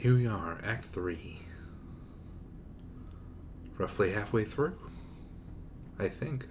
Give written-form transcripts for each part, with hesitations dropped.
Here we are, Act 3. Roughly halfway through, I think.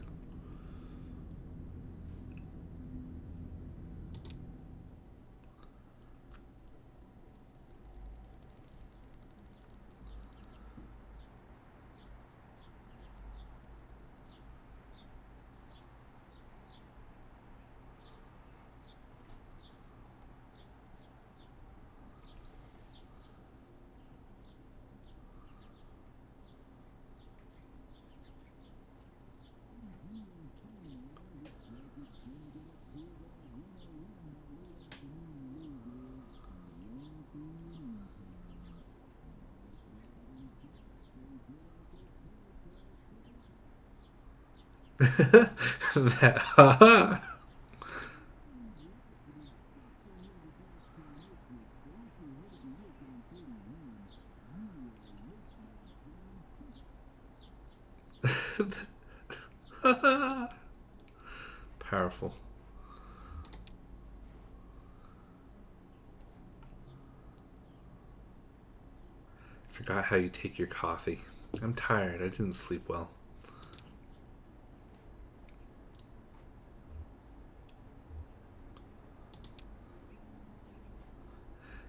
Powerful. Forgot how you take your coffee. I'm tired. I didn't sleep well.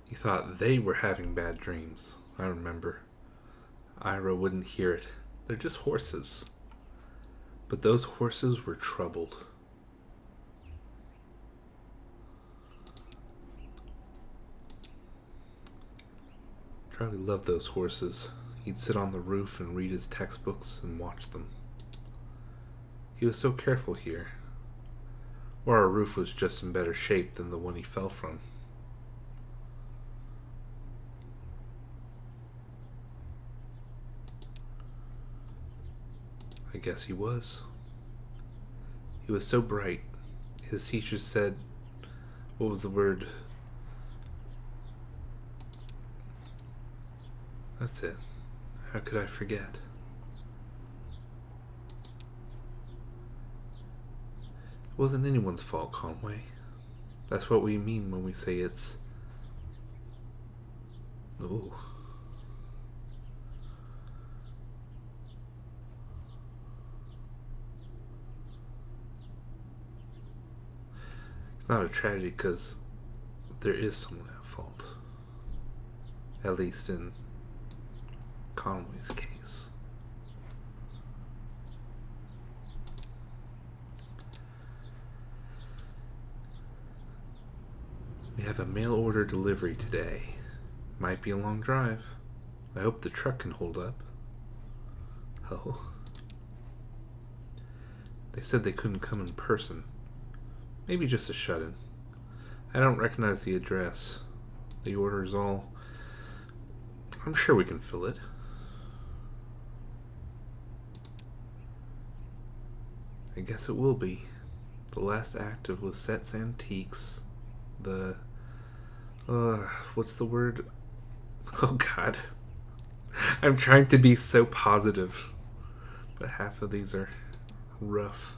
You thought they were having bad dreams. I remember. Ira wouldn't hear it. They're just horses. But those horses were troubled. Charlie loved those horses. He'd sit on the roof and read his textbooks and watch them. He was so careful here. Or our roof was just in better shape than the one he fell from. I guess he was. He was so bright. His teachers said, what was the word? That's it. How could I forget? It wasn't anyone's fault, Conway. That's what we mean when we say it's... Ooh. It's not a tragedy because there is someone at fault. At least in Conway's case. We have a mail order delivery today. Might be a long drive. I hope the truck can hold up. Oh. They said they couldn't come in person. Maybe just a shut-in. I don't recognize the address. The order is all... I'm sure we can fill it. I guess it will be. The last act of Lisette's Antiques. The... what's the word? Oh God. I'm trying to be so positive. But half of these are rough.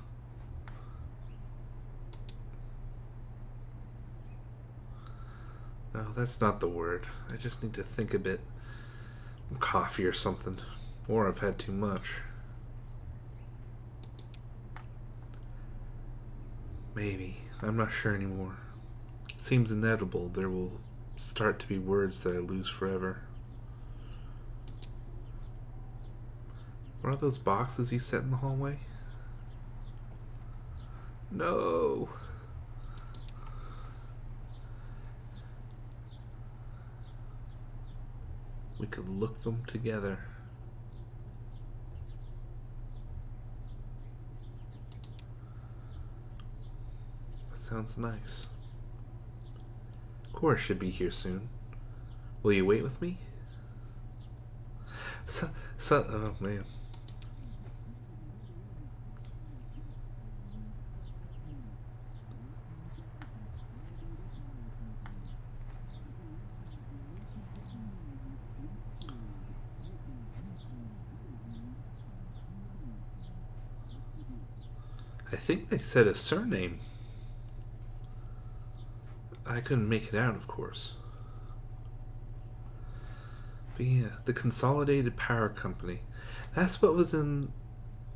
No, that's not the word. I just need to think a bit. Coffee or something. Or I've had too much. Maybe. I'm not sure anymore. It seems inevitable there will start to be words that I lose forever. What are those boxes you set in the hallway? No! We could look them together. That sounds nice. Cora should be here soon. Will you wait with me? Oh man. I think they said a surname. I couldn't make it out, of course. But yeah, the Consolidated Power Company. That's what was in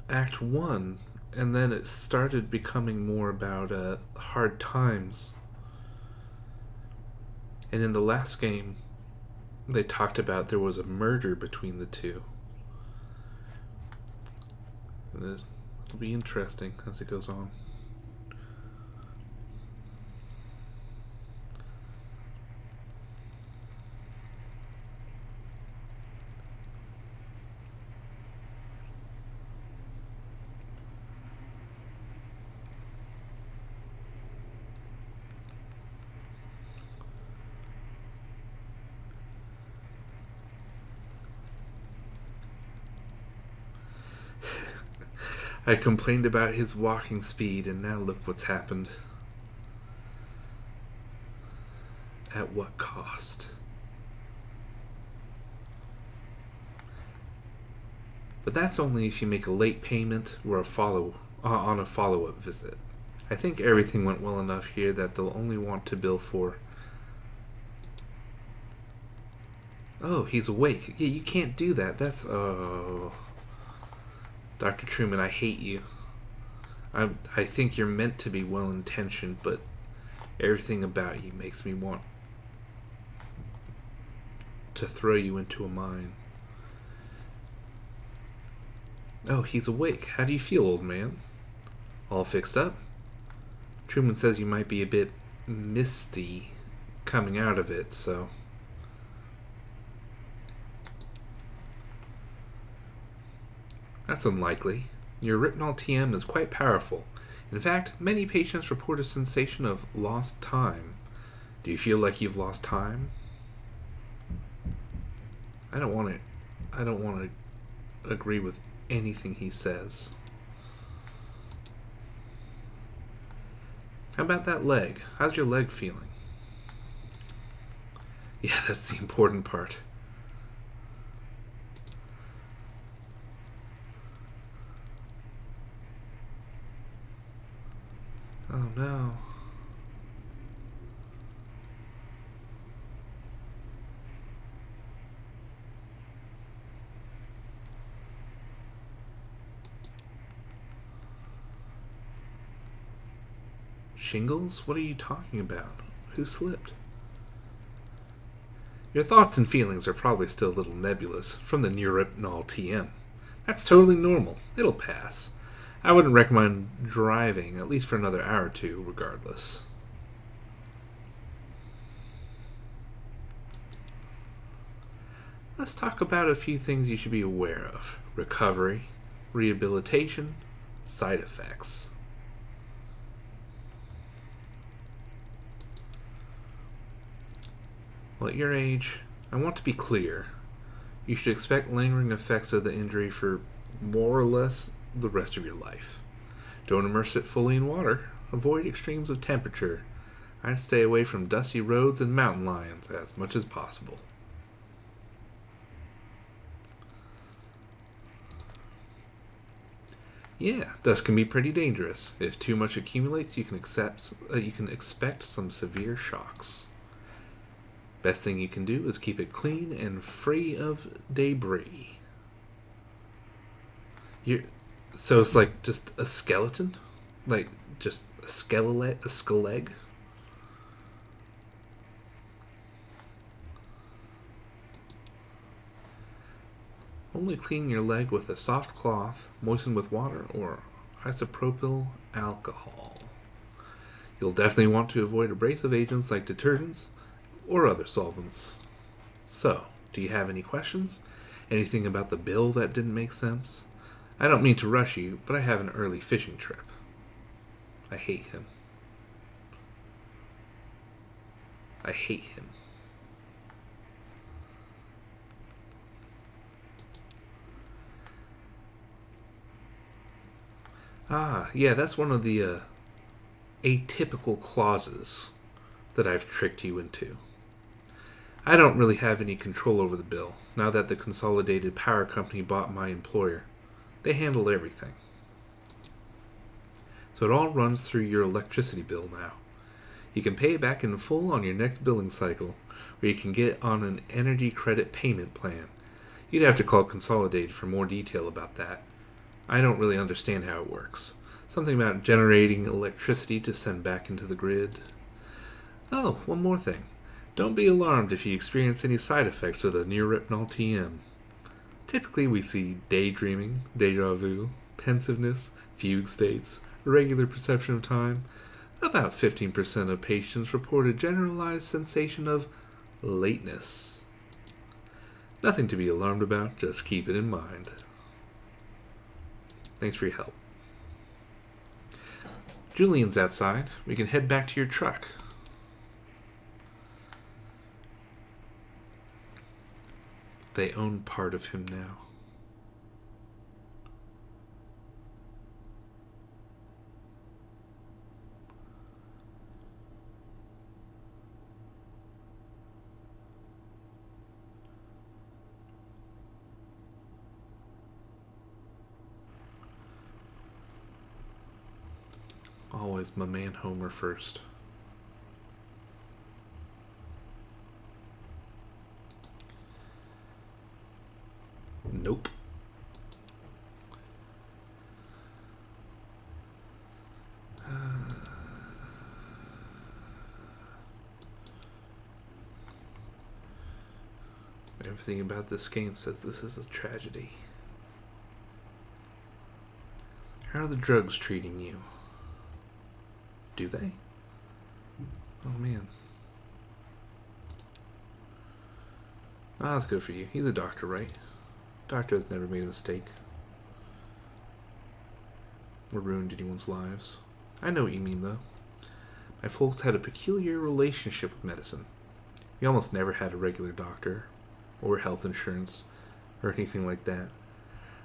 Act 1, and then it started becoming more about hard times. And in the last game, they talked about there was a merger between the two. And it'll be interesting as it goes on. I complained about his walking speed, and now look what's happened. At what cost? But that's only if you make a late payment or on a follow-up visit. I think everything went well enough here that they'll only want to bill for... Oh, he's awake. Yeah, you can't do that. That's... Oh... Dr. Truman, I hate you. I think you're meant to be well-intentioned, but everything about you makes me want to throw you into a mine. Oh, he's awake. How do you feel, old man? All fixed up? Truman says you might be a bit misty coming out of it, so... That's unlikely. Your Rypnol TM is quite powerful. In fact, many patients report a sensation of lost time. Do you feel like you've lost time? I don't want to agree with anything he says. How about that leg? How's your leg feeling? Yeah, that's the important part. Oh no. Shingles? What are you talking about? Who slipped? Your thoughts and feelings are probably still a little nebulous from the Neurypnol TM. That's totally normal. It'll pass. I wouldn't recommend driving, at least for another hour or two, regardless. Let's talk about a few things you should be aware of. Recovery, rehabilitation, side effects. Well, at your age, I want to be clear. You should expect lingering effects of the injury for more or less the rest of your life. Don't immerse it fully in water. Avoid extremes of temperature. I'd stay away from dusty roads and mountain lions as much as possible. Yeah, dust can be pretty dangerous. If too much accumulates, you can expect some severe shocks. Best thing you can do is keep it clean and free of debris. So it's like just a skeleton? Like just a skeleg? Only clean your leg with a soft cloth, moistened with water or isopropyl alcohol. You'll definitely want to avoid abrasive agents like detergents or other solvents. So, do you have any questions? Anything about the bill that didn't make sense? I don't mean to rush you, but I have an early fishing trip. I hate him. I hate him. Ah, yeah, that's one of the atypical clauses that I've tricked you into. I don't really have any control over the bill, now that the Consolidated Power Company bought my employer. They handle everything. So it all runs through your electricity bill now. You can pay it back in full on your next billing cycle, or you can get on an energy credit payment plan. You'd have to call Consolidated for more detail about that. I don't really understand how it works. Something about generating electricity to send back into the grid. Oh, one more thing. Don't be alarmed if you experience any side effects of the Neuropnol TM. Typically we see daydreaming, deja vu, pensiveness, fugue states, irregular perception of time. About 15% of patients report a generalized sensation of lateness. Nothing to be alarmed about, just keep it in mind. Thanks for your help. Julian's outside. We can head back to your truck. They own part of him now. Always my man Homer first. Nope. Everything about this game says this is a tragedy. How are the drugs treating you? Do they? Oh man. Ah, that's good for you. He's a doctor, right? Doctor has never made a mistake. Or ruined anyone's lives. I know what you mean, though. My folks had a peculiar relationship with medicine. We almost never had a regular doctor, or health insurance, or anything like that.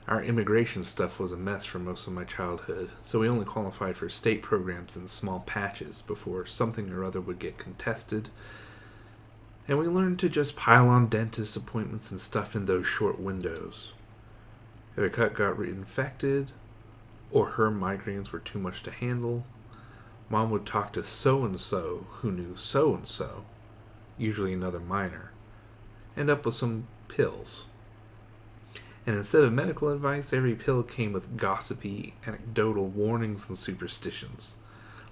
Our immigration stuff was a mess for most of my childhood, so we only qualified for state programs in small patches before something or other would get contested. And we learned to just pile on dentist appointments and stuff in those short windows. If a cut got reinfected, or her migraines were too much to handle, Mom would talk to so-and-so who knew so-and-so, usually another minor, end up with some pills. And instead of medical advice, every pill came with gossipy, anecdotal warnings and superstitions.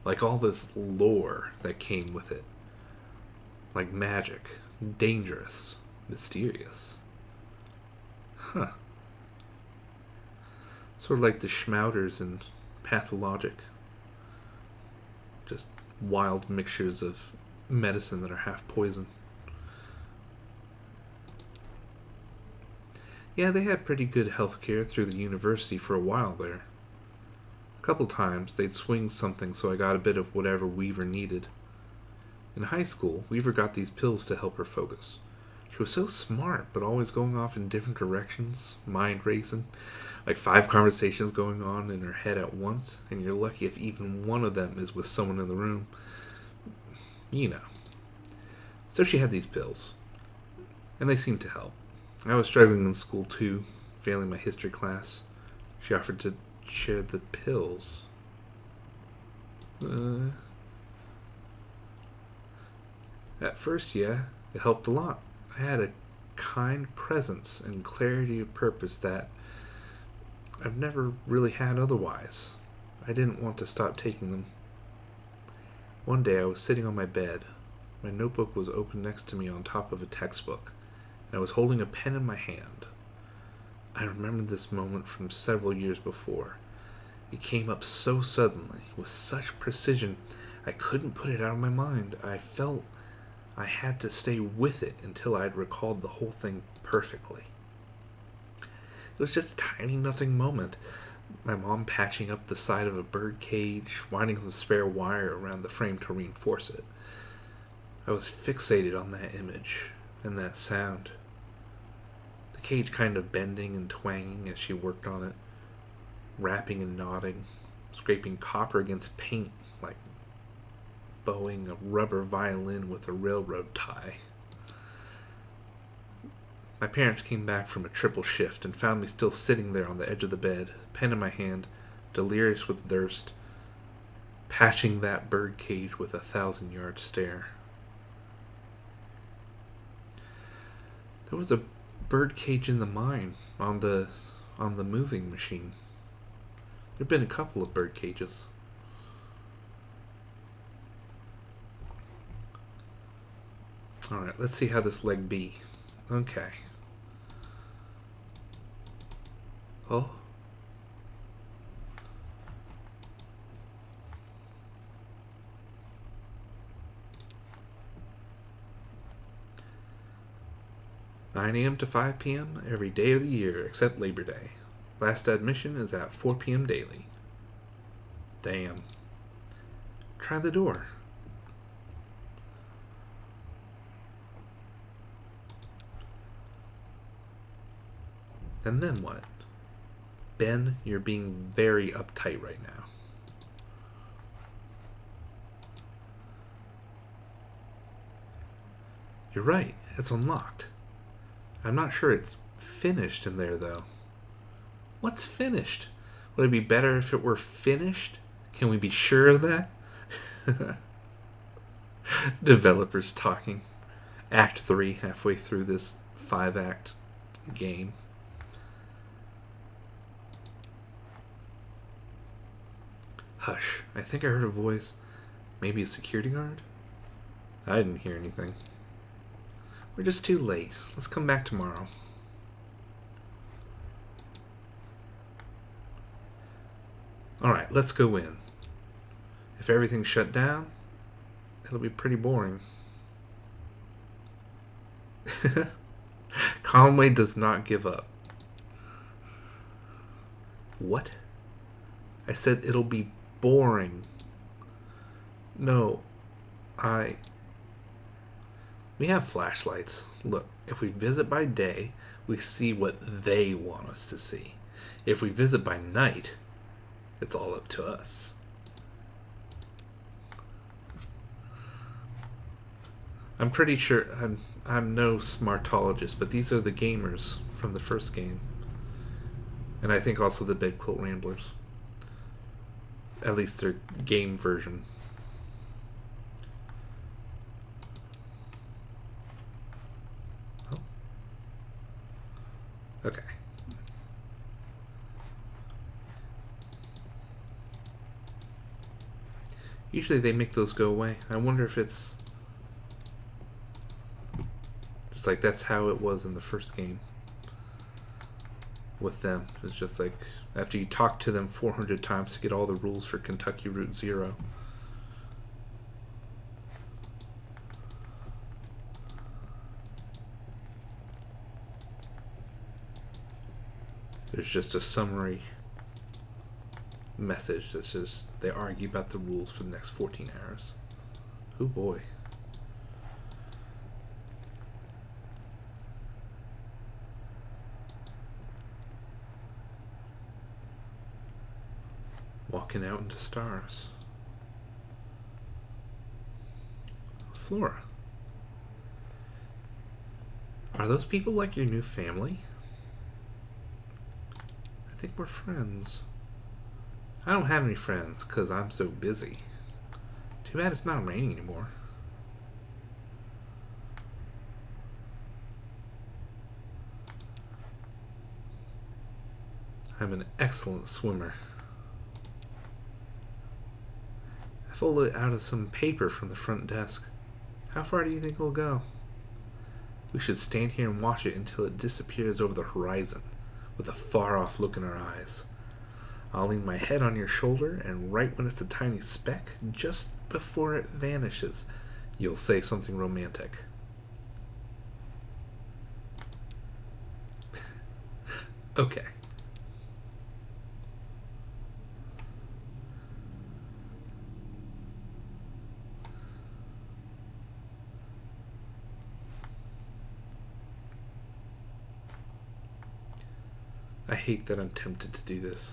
Like all this lore that came with it. Like magic, dangerous, mysterious. Huh. Sort of like the Schmouters in Pathologic. Just wild mixtures of medicine that are half poison. Yeah, they had pretty good health care through the university for a while there. A couple times they'd swing something so I got a bit of whatever Weaver needed. In high school, Weaver got these pills to help her focus. She was so smart, but always going off in different directions, mind racing, like 5 conversations going on in her head at once, and you're lucky if even one of them is with someone in the room. You know. So she had these pills, and they seemed to help. I was struggling in school too, failing my history class. She offered to share the pills. At first, yeah, it helped a lot. I had a kind presence and clarity of purpose that I've never really had otherwise. I didn't want to stop taking them. One day I was sitting on my bed. My notebook was open next to me on top of a textbook. I was holding a pen in my hand. I remembered this moment from several years before. It came up so suddenly, with such precision, I couldn't put it out of my mind. I felt I had to stay with it until I had recalled the whole thing perfectly. It was just a tiny nothing moment. My mom patching up the side of a bird cage, winding some spare wire around the frame to reinforce it. I was fixated on that image and that sound. Cage kind of bending and twanging as she worked on it, rapping and nodding, scraping copper against paint like bowing a rubber violin with a railroad tie. My parents came back from a triple shift and found me still sitting there on the edge of the bed, pen in my hand, delirious with thirst, patching that bird cage with a 1,000-yard stare. There was a bird cage in the mine on the moving machine. There've been a couple of bird cages. Alright, let's see how this leg be. Okay. Oh. "9 a.m. to 5 p.m. every day of the year except Labor Day. Last admission is at 4 p.m. daily." Damn. Try the door. And then what? Ben, you're being very uptight right now. You're right, it's unlocked. I'm not sure it's finished in there, though. What's finished? Would it be better if it were finished? Can we be sure of that? Developers talking. Act 3, halfway through this 5-act game. Hush, I think I heard a voice. Maybe a security guard? I didn't hear anything. We're just too late. Let's come back tomorrow. Alright, let's go in. If everything's shut down, it'll be pretty boring. Conway does not give up. What? I said it'll be boring. No, we have flashlights. Look, if we visit by day, we see what they want us to see. If we visit by night, it's all up to us. I'm pretty sure I'm no smartologist, but these are the gamers from the first game. And I think also the Bed Quilt Ramblers. At least their game version. Oh. Okay. Usually they make those go away. I wonder if it's just like that's how it was in the first game with them. It's just like after you talk to them 400 times to get all the rules for Kentucky Route Zero. There's just a summary message that says they argue about the rules for the next 14 hours. Oh boy. Walking out into stars. Flora. Are those people like your new family? I think we're friends. I don't have any friends because I'm so busy. Too bad it's not raining anymore. I'm an excellent swimmer. I folded out of some paper from the front desk. How far do you think it'll go? We should stand here and watch it until it disappears over the horizon, with a far-off look in our eyes. I'll lean my head on your shoulder, and right when it's a tiny speck, just before it vanishes, you'll say something romantic. Okay. I hate that I'm tempted to do this.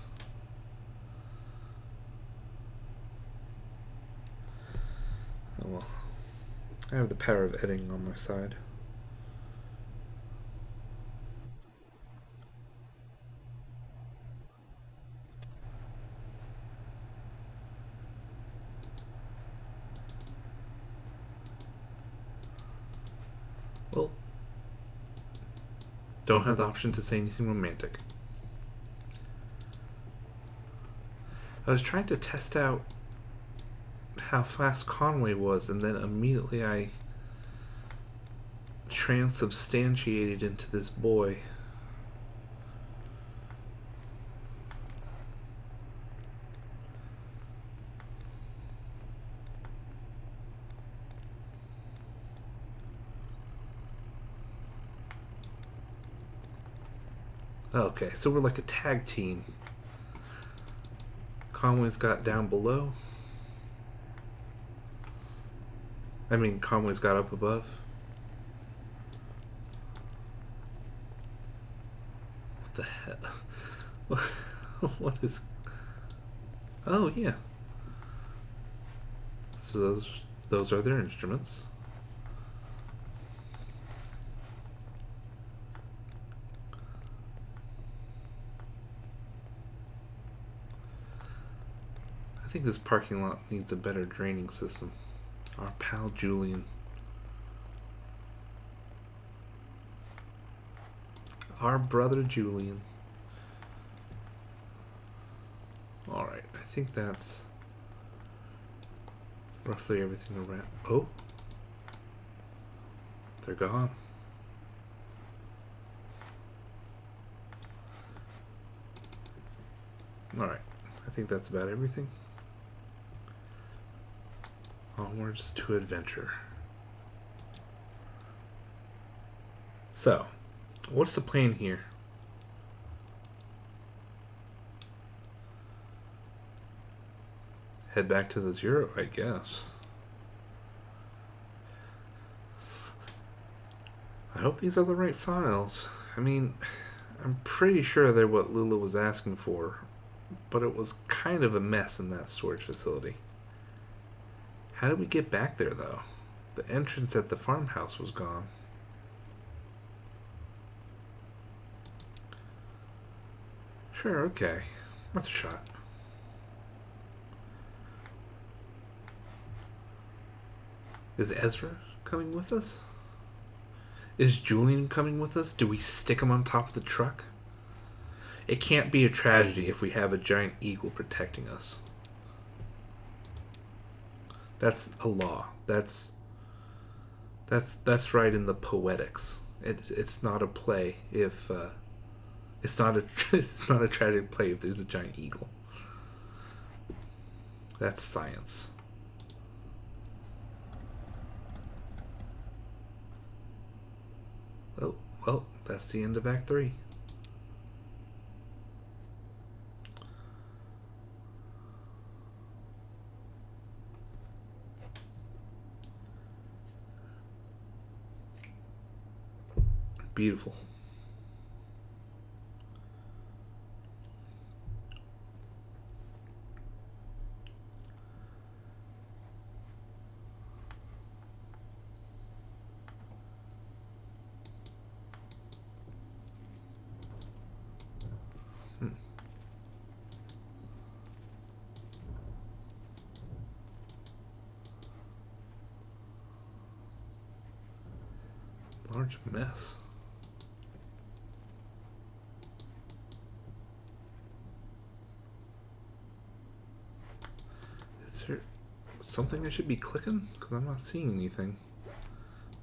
Oh well. I have the power of editing on my side. Don't have the option to say anything romantic. I was trying to test out how fast Conway was, and then immediately I transubstantiated into this boy. Okay, so we're like a tag team. Conway's got down below. I mean, Conway's got up above. What the hell? What is... Oh, yeah. So those are their instruments. I think this parking lot needs a better draining system. Our pal Julian. Our brother Julian. Alright, I think that's roughly everything around. Oh! They're gone. Alright, I think that's about everything. Onwards to adventure. So, what's the plan here? Head back to the 0, I guess. I hope these are the right files. I mean, I'm pretty sure they're what Lula was asking for, but it was kind of a mess in that storage facility. How did we get back there, though? The entrance at the farmhouse was gone. Sure, okay. Worth a shot. Is Ezra coming with us? Is Julian coming with us? Do we stick him on top of the truck? It can't be a tragedy if we have a giant eagle protecting us. That's a law. That's right in the poetics. It's not a play if it's not a tragic play if there's a giant eagle. That's science. Oh, well, that's the end of Act 3. Beautiful. Large mess. Is there something I should be clicking? Because I'm not seeing anything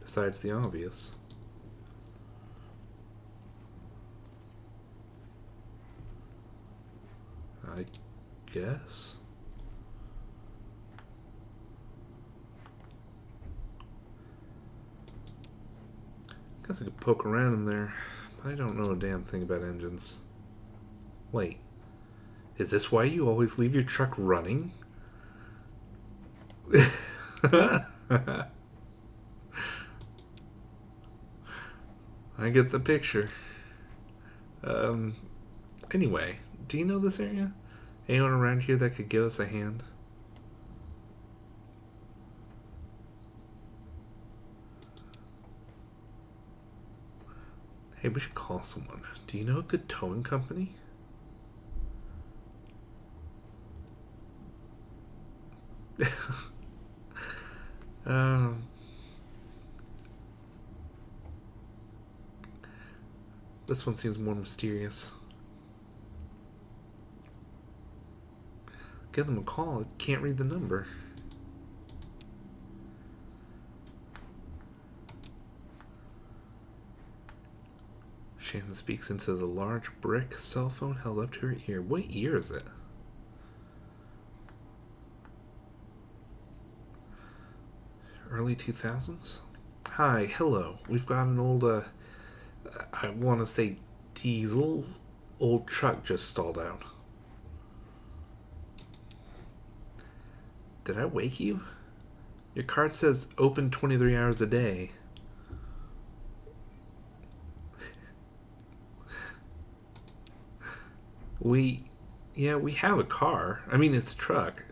besides the obvious. I guess. Guess I could poke around in there, but I don't know a damn thing about engines. Wait, is this why you always leave your truck running? I get the picture. Anyway, do you know this area? Anyone around here that could give us a hand? Hey, we should call someone. Do you know a good towing company? This one seems more mysterious. Give them a call. It can't read the number. Shannon speaks into the large brick cell phone held up to her ear. What year is it? Early 2000s? Hi, hello. We've got an old, I want to say diesel, old truck just stalled out. Did I wake you? Your card says open 23 hours a day. We have a car. I mean, it's a truck.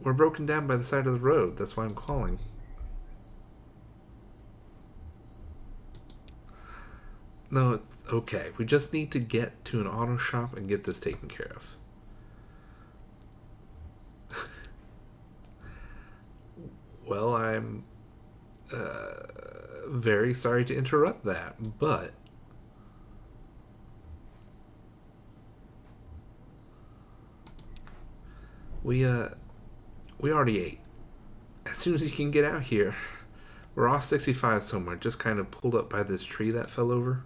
We're broken down by the side of the road. That's why I'm calling. No, it's okay. We just need to get to an auto shop and get this taken care of. Well, I'm very sorry to interrupt that, but we already ate. As soon as you can get out here, we're off 65 somewhere. Just kind of pulled up by this tree that fell over.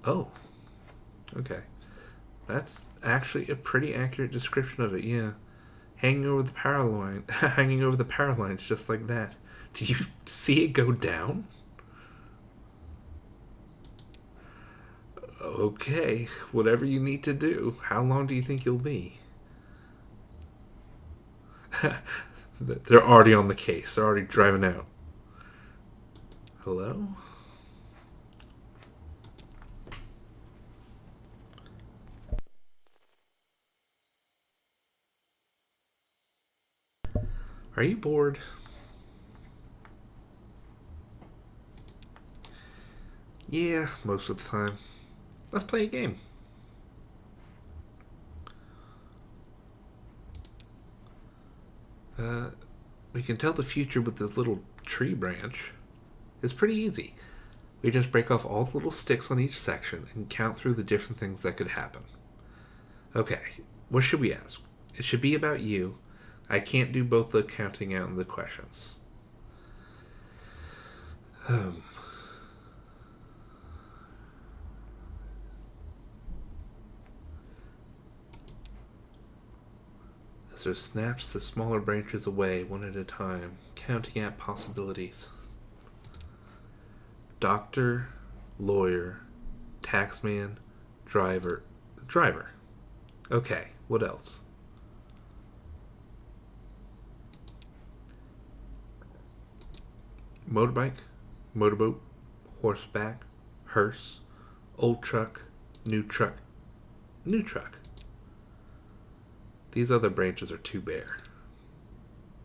Oh, okay. That's actually a pretty accurate description of it. Yeah, hanging over the power line, hanging over the power lines, just like that. Did you see it go down? Okay, whatever you need to do. How long do you think you'll be? They're already on the case. They're already driving out. Hello? Are you bored? Yeah, most of the time. Let's play a game. We can tell the future with this little tree branch. It's pretty easy. We just break off all the little sticks on each section and count through the different things that could happen. Okay, what should we ask? It should be about you. I can't do both the counting out and the questions. Ezra snaps the smaller branches away one at a time, counting out possibilities. Doctor, lawyer, taxman, driver. Driver. Okay, what else? Motorbike, motorboat, horseback, hearse, old truck, new truck, new truck. These other branches are too bare.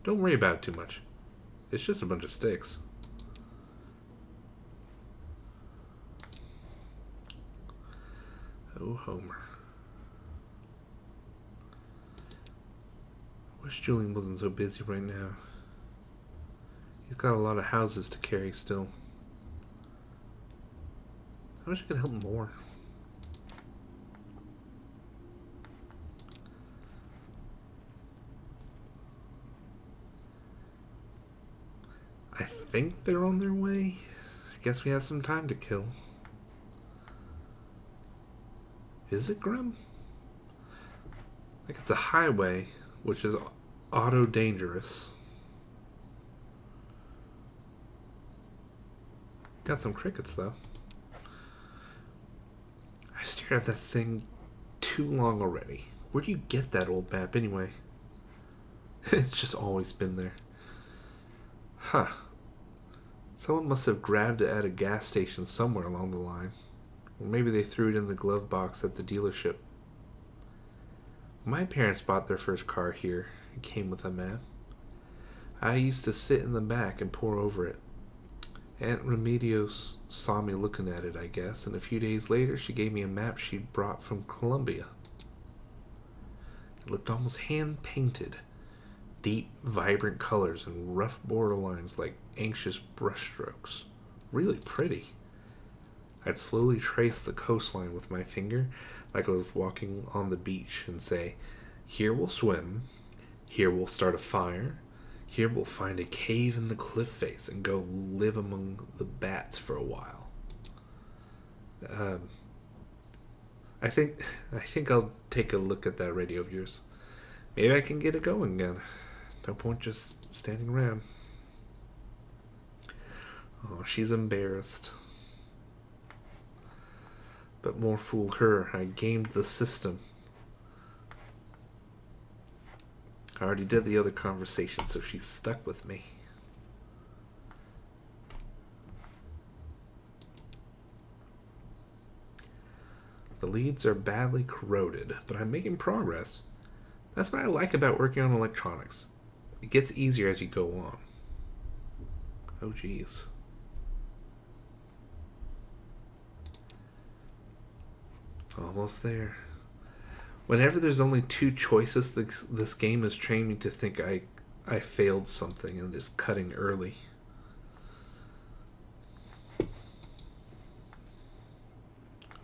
Don't worry about it too much. It's just a bunch of sticks. Oh, Homer. I wish Julian wasn't so busy right now. He's got a lot of houses to carry still. I wish I could help more. I think they're on their way. I guess we have some time to kill. Is it Grim? Like it's a highway, which is auto dangerous. Got some crickets though. I stared at that thing too long already. Where do you get that old map anyway? It's just always been there. Huh. Someone must have grabbed it at a gas station somewhere along the line. Or maybe they threw it in the glove box at the dealership. My parents bought their first car here. It came with a map. I used to sit in the back and pore over it. Aunt Remedios saw me looking at it, I guess, and a few days later she gave me a map she'd brought from Colombia. It looked almost hand-painted. deep, vibrant colors and rough borderlines like anxious brushstrokes. Really pretty. I'd slowly trace the coastline with my finger like I was walking on the beach and say, "Here we'll swim. Here we'll start a fire. Here we'll find a cave in the cliff face and go live among the bats for a while." Um, I think I'll take a look at that radio of yours. Maybe I can get it going again. No point just standing around. Oh, she's embarrassed. But more fool her. I gamed the system. I already did the other conversation, so she's stuck with me. The leads are badly corroded, but I'm making progress. That's what I like about working on electronics. It gets easier as you go on. Oh, geez. Almost there. Whenever there's only two choices, this game is trained me to think I failed something and is cutting early.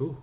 Ooh.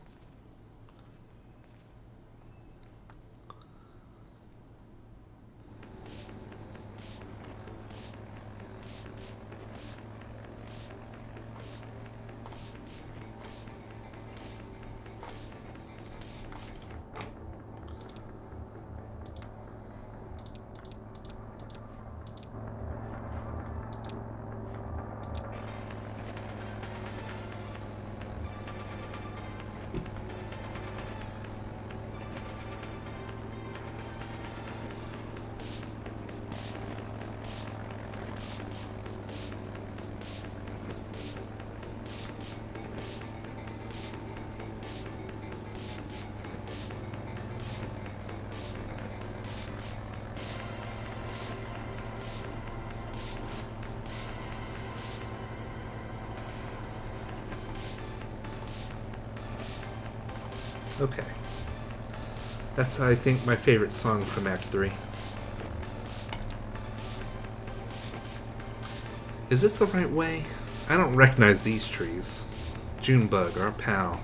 Okay. That's, I think, my favorite song from Act 3. Is this the right way? I don't recognize these trees. Junebug, our pal.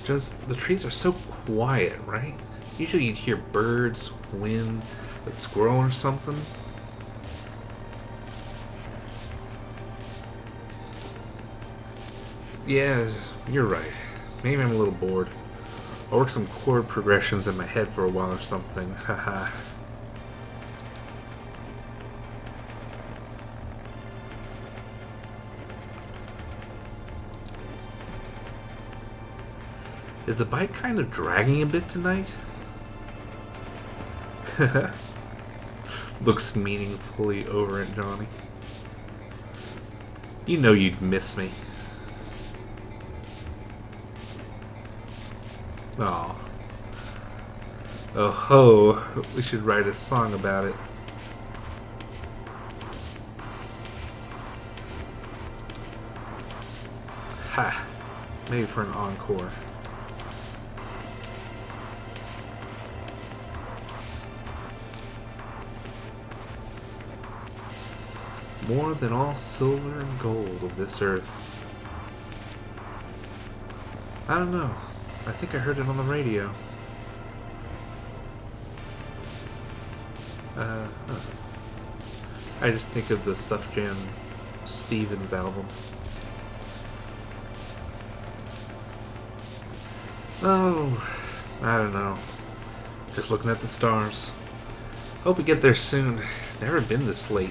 Just, the trees are so quiet, right? Usually you'd hear birds, wind, a squirrel or something. Yeah, you're right. Maybe I'm a little bored. I'll work some chord progressions in my head for a while or something. Haha. Is the bike kind of dragging a bit tonight? Looks meaningfully over at Johnny. You know you'd miss me. Oh. Oh ho, we should write a song about it. Ha! Maybe for an encore. More than all silver and gold of this earth. I don't know. I think I heard it on the radio. I just think of the Stuff Jam Stevens album. Oh, I don't know. Just looking at the stars. Hope we get there soon. Never been this late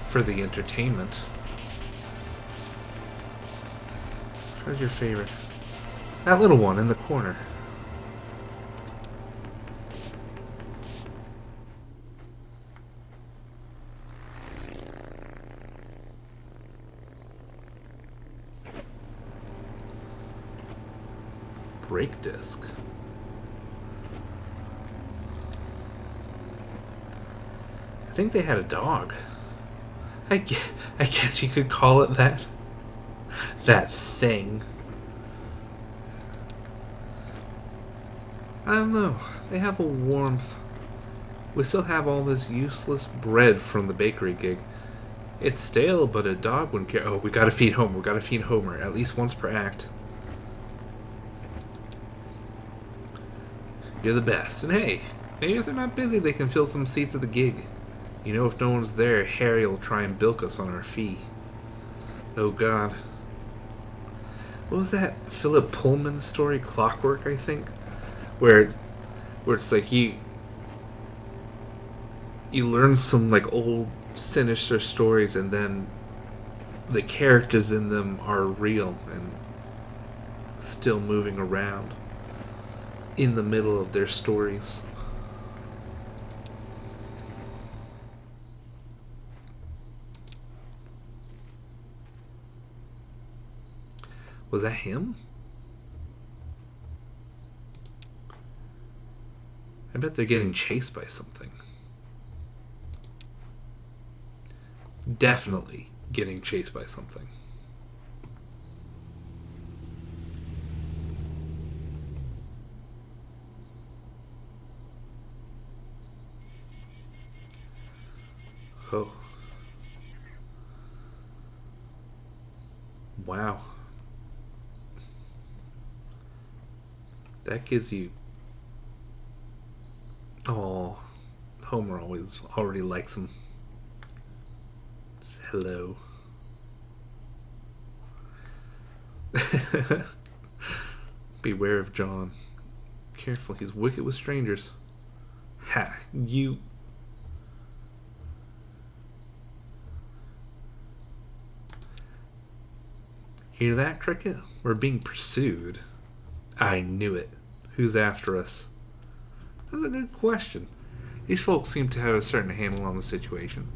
for the entertainment. Which one's your favorite? That little one in the corner. Brake disc. I think they had a dog. I guess you could call it that. That thing. I don't know. They have a warmth. We still have all this useless bread from the bakery gig. It's stale, but a dog wouldn't care. Oh, we gotta feed Homer. We gotta feed Homer at least once per act. You're the best. And hey, maybe if they're not busy, they can fill some seats at the gig. You know, if no one's there, Harry will try and bilk us on our fee. Oh, God. What was that Philip Pullman story, Clockwork, I think? Where it's like you learn some like old sinister stories, and then the characters in them are real and still moving around in the middle of their stories. Was that him? I bet they're getting chased by something. Definitely getting chased by something. Oh. Wow. That gives you... Oh, Homer already likes him. Just hello. Beware of John. Careful, he's wicked with strangers. Ha, you... Hear that, Cricket? We're being pursued. I knew it. Who's after us? That's a good question. These folks seem to have a certain handle on the situation.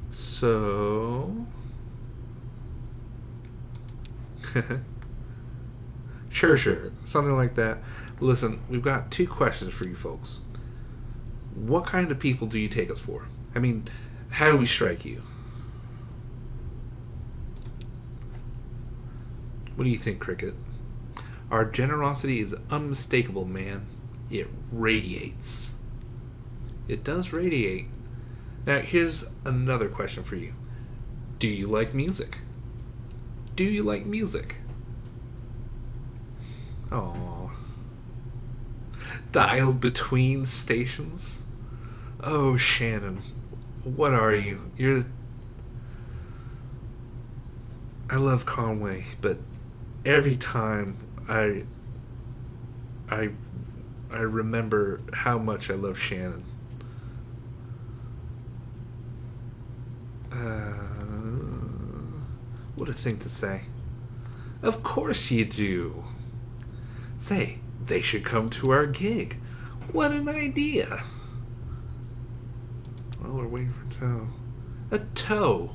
So... Sure. Something like that. Listen, we've got 2 questions for you folks. What kind of people do you take us for? I mean, how do we strike you? What do you think, Cricket? Our generosity is unmistakable, man. It radiates. It does radiate. Now, here's another question for you. Do you like music? Do you like music? Oh. Dialed between stations? Oh, Shannon. What are you? I love Conway, but every time I remember how much I love Shannon. What a thing to say. Of course you do. Say, they should come to our gig. What an idea. Well, we're waiting for tow. A tow?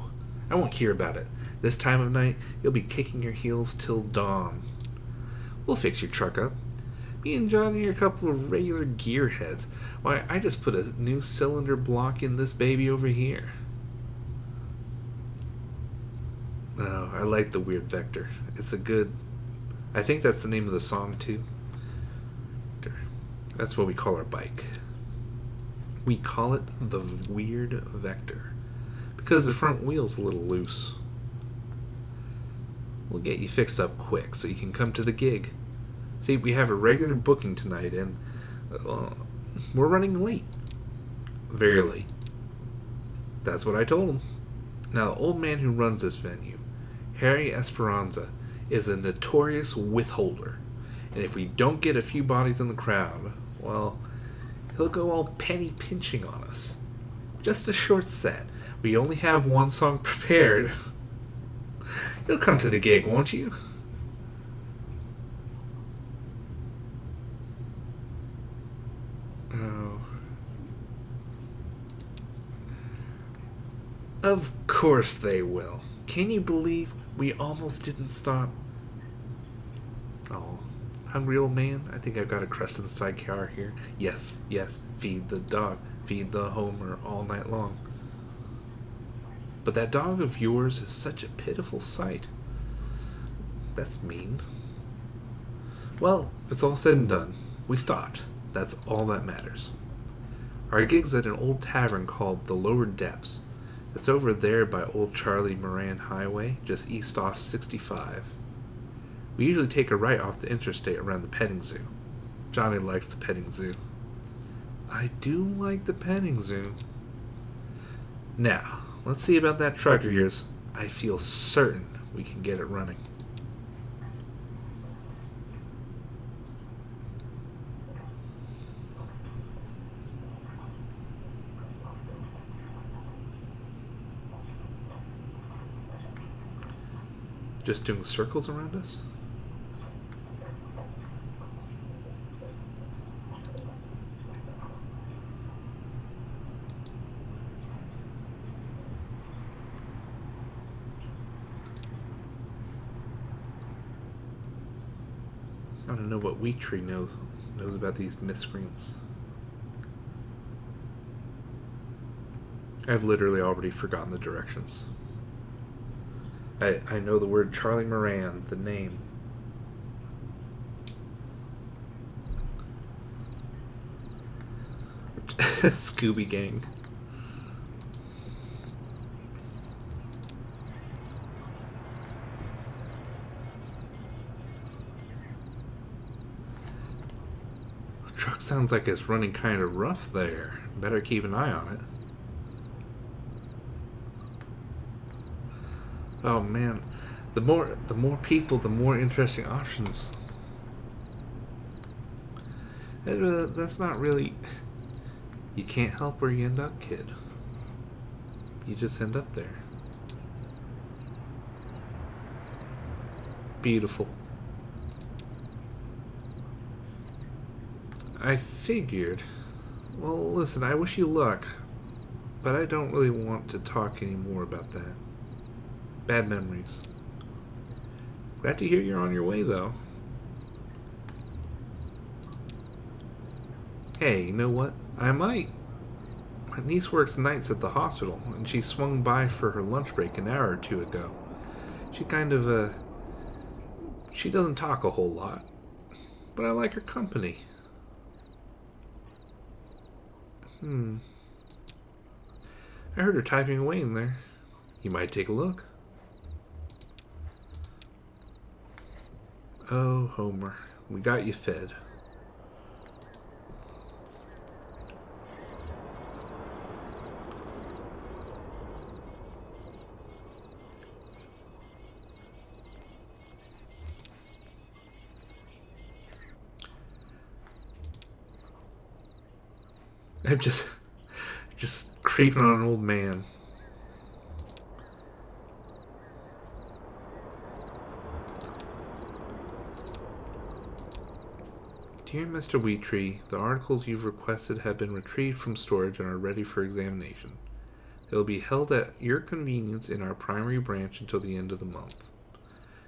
I won't hear about it. This time of night, you'll be kicking your heels till dawn. We'll fix your truck up. Me and Johnny are a couple of regular gearheads. Why, I just put a new cylinder block in this baby over here. Oh, I like the weird vector. It's a good... I think that's the name of the song, too. That's what we call our bike. We call it the weird vector. Because the front wheel's a little loose. We'll get you fixed up quick so you can come to the gig. See, we have a regular booking tonight, and we're running late. Very late. That's what I told him. Now, the old man who runs this venue, Harry Esperanza, is a notorious withholder. And if we don't get a few bodies in the crowd, well, he'll go all penny pinching on us. Just a short set. We only have 1 song prepared. You'll come to the gig, won't you? Oh. Of course they will. Can you believe we almost didn't stop? Oh, hungry old man? I think I've got a crust in the side car here. Yes, feed the dog. Feed the Homer all night long. But that dog of yours is such a pitiful sight. That's mean. Well, it's all said and done. We stopped. That's all that matters. Our gig's at an old tavern called the Lower Depths. It's over there by Old Charlie Moran Highway, just east off 65. We usually take a right off the interstate around the petting zoo. Johnny likes the petting zoo. I do like the petting zoo. Now, let's see about that truck of yours. I feel certain we can get it running. Just doing circles around us? I don't know what Wheat Tree knows about these miscreants. I've literally already forgotten the directions. I know the word Charlie Moran, the name. Scooby Gang. Truck sounds like it's running kind of rough there. Better keep an eye on it. Oh man, the more people, the more interesting options. That's not really. You can't help where you end up, kid. You just end up there. Beautiful. I figured. Well, listen, I wish you luck, but I don't really want to talk anymore about that. Bad memories. Glad to hear you're on your way, though. Hey, you know what? I might. My niece works nights at the hospital, and she swung by for her lunch break an hour or two ago. She kind of, she doesn't talk a whole lot, but I like her company. I heard her typing away in there. You might take a look. Oh, Homer, we got you fed. I'm just creeping on an old man. Dear Mr. Wheatree, the articles you've requested have been retrieved from storage and are ready for examination. They will be held at your convenience in our primary branch until the end of the month.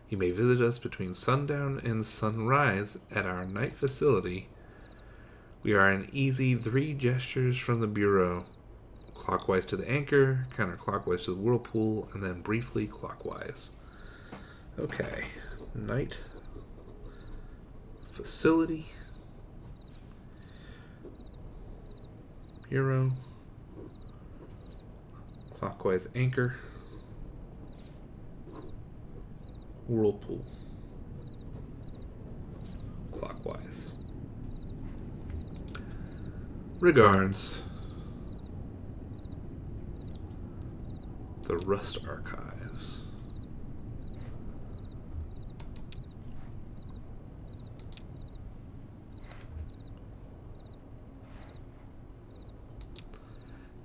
You may visit us between sundown and sunrise at our night facility. We are an easy 3 gestures from the Bureau. Clockwise to the anchor, counterclockwise to the whirlpool, and then briefly clockwise. Okay. Night facility. Bureau. Clockwise anchor. Whirlpool. Clockwise. Regards. The Rust Archives.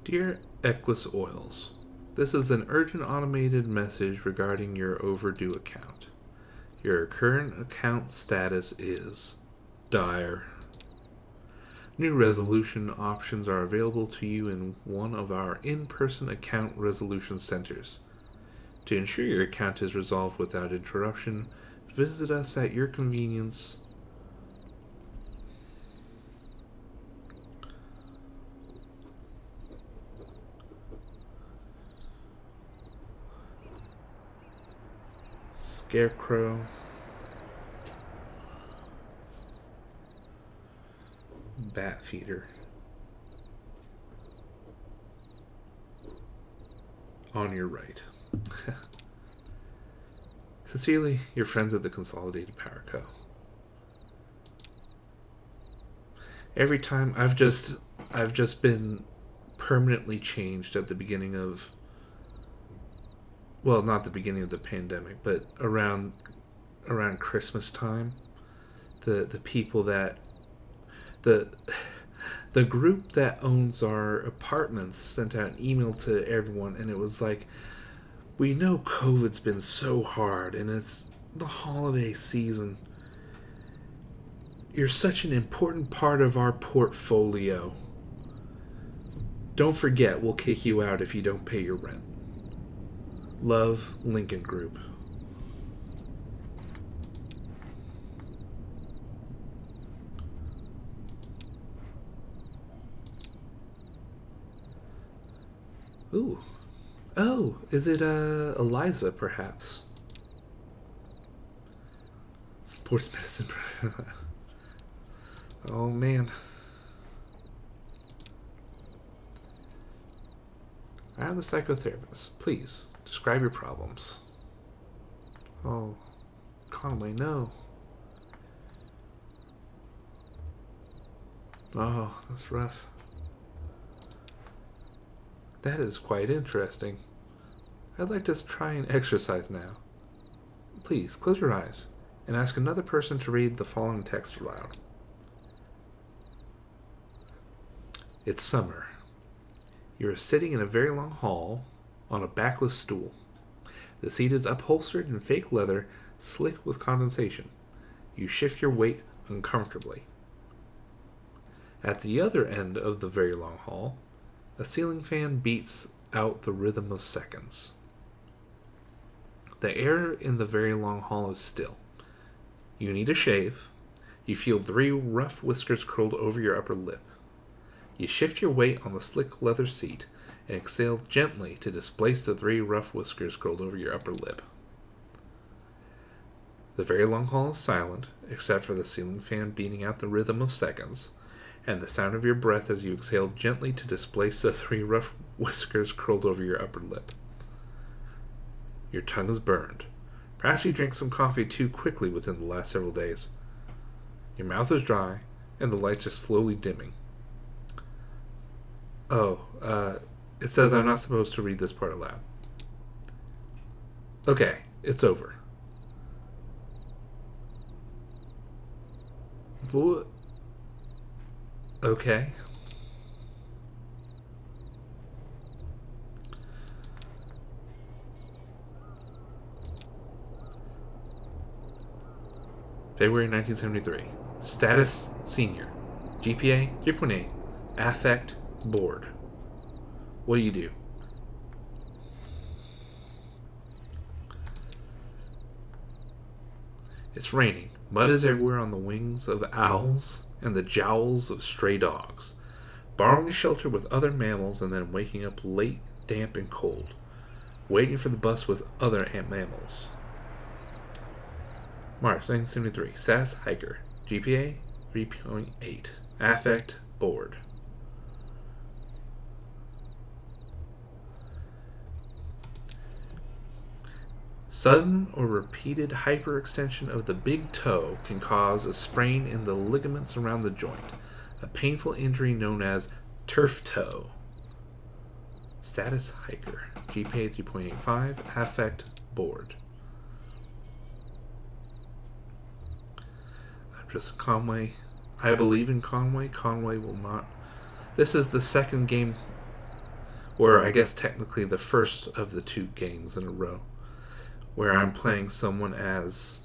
Dear Equus Oils, this is an urgent automated message regarding your overdue account. Your current account status is dire. New resolution options are available to you in one of our in-person account resolution centers. To ensure your account is resolved without interruption, visit us at your convenience. Scarecrow. Bat feeder. On your right. Sincerely, your friends at the Consolidated Power Co. Every time I've just been permanently changed at the beginning of, well, not the beginning of the pandemic, but around Christmas time. The people that the the group that owns our apartments sent out an email to everyone, and it was like, we know COVID's been so hard, and it's the holiday season. You're such an important part of our portfolio. Don't forget, we'll kick you out if you don't pay your rent. Love, Lincoln Group. Ooh. Oh, is it Eliza, perhaps? Sports medicine. Oh, man. I am the psychotherapist. Please, describe your problems. Oh, Conway, no. Oh, that's rough. That is quite interesting. I'd like to try and exercise now. Please, close your eyes and ask another person to read the following text aloud. It's summer. You are sitting in a very long hall on a backless stool. The seat is upholstered in fake leather, slick with condensation. You shift your weight uncomfortably. At the other end of the very long hall, a ceiling fan beats out the rhythm of seconds. The air in the very long hall is still. You need a shave. You feel 3 rough whiskers curled over your upper lip. You shift your weight on the slick leather seat and exhale gently to displace the 3 rough whiskers curled over your upper lip. The very long hall is silent, except for the ceiling fan beating out the rhythm of seconds, and the sound of your breath as you exhale gently to displace the 3 rough whiskers curled over your upper lip. Your tongue is burned. Perhaps you drank some coffee too quickly within the last several days. Your mouth is dry, and the lights are slowly dimming. Oh, it says I'm not supposed to read this part aloud. Okay, it's over. What? Okay. February 1973. Status senior. GPA 3.8. Affect bored. What do you do? It's raining. Mud is everywhere on the wings of owls and the jowls of stray dogs. Borrowing shelter with other mammals and then waking up late, damp, and cold. Waiting for the bus with other mammals. March 1973. Status hiker. GPA 3.8. Affect bored. Sudden or repeated hyperextension of the big toe can cause a sprain in the ligaments around the joint, a painful injury known as turf toe. Status hiker. GPA 3.85. Affect bored. I'm just Conway. I believe in Conway. Conway will not. This is the second game, or I guess technically the first of the 2 games in a row, where I'm playing someone as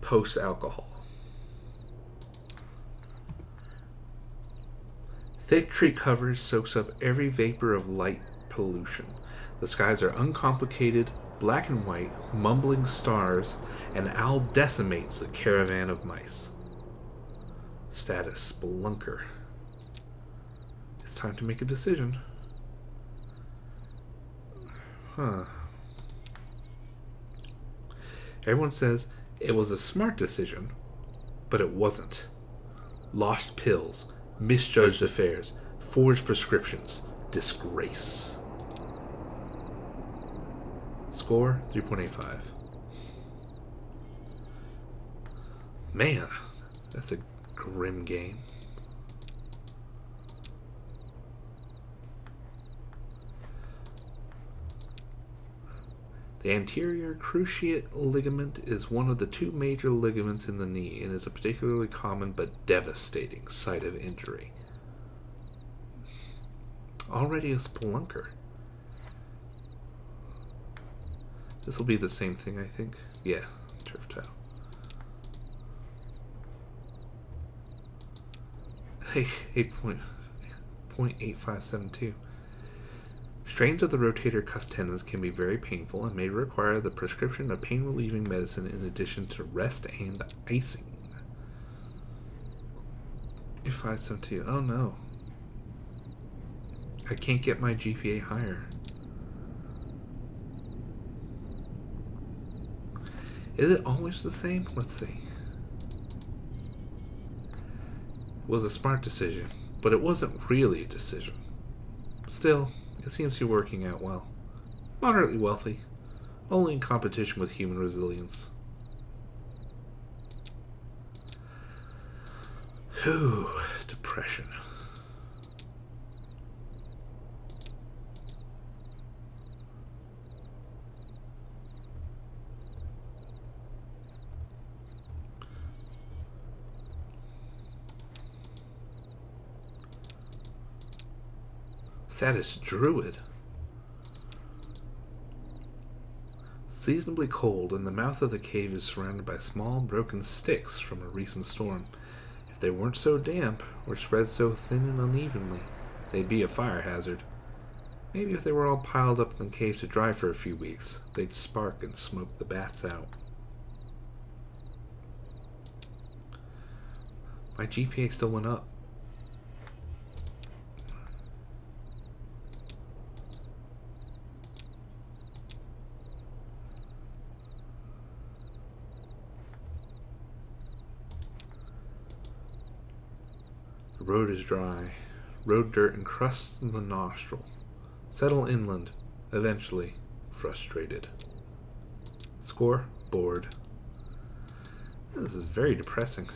post-alcohol. Thick tree cover soaks up every vapor of light pollution. The skies are uncomplicated, black and white, mumbling stars. An owl decimates a caravan of mice. Status spelunker. It's time to make a decision. Huh. Everyone says it was a smart decision, but it wasn't. lost pills, misjudged affairs, forged prescriptions, disgrace. Score 3.85. Man, that's a grim game. The anterior cruciate ligament is one of the two major ligaments in the knee and is a particularly common but devastating site of injury. Already a spelunker. This will be the same thing, I think. Yeah, turf toe. Hey, 8.8572. Strains of the rotator cuff tendons can be very painful and may require the prescription of pain-relieving medicine in addition to rest and icing. 572. Oh no. I can't get my GPA higher. Is it always the same? Let's see. It was a smart decision, but it wasn't really a decision. Still, it seems to be working out well. Moderately wealthy, only in competition with human resilience. Whew, depression. Saddest druid. Seasonably cold, and the mouth of the cave is surrounded by small broken sticks from a recent storm. If they weren't so damp, or spread so thin and unevenly, they'd be a fire hazard. Maybe if they were all piled up in the cave to dry for a few weeks, they'd spark and smoke the bats out. My GPA still went up. The road is dry. Road dirt encrusts the nostril. Settle inland. Eventually, frustrated. Score, bored. This is very depressing.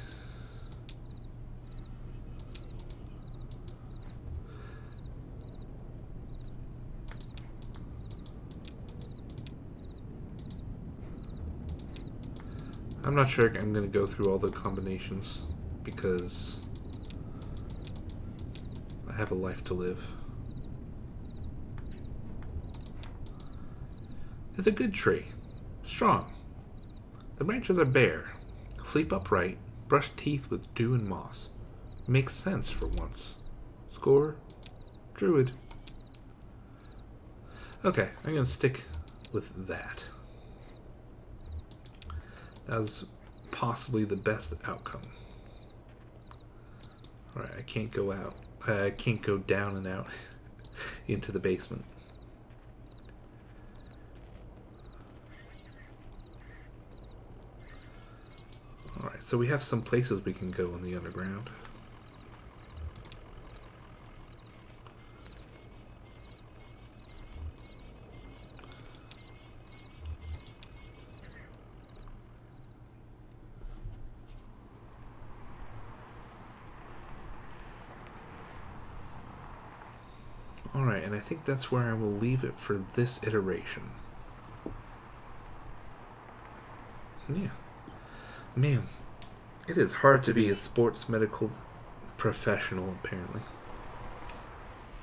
I'm not sure I'm going to go through all the combinations because I have a life to live. It's a good tree. Strong. The branches are bare. Sleep upright. Brush teeth with dew and moss. Makes sense for once. Score, druid. Okay, I'm going to stick with that. That was possibly the best outcome. Alright, I can't go out. I can't go down and out into the basement. Alright, so we have some places we can go in the underground. Alright, and I think that's where I will leave it for this iteration. Yeah. Man, it is hard to be a sports medical professional, apparently.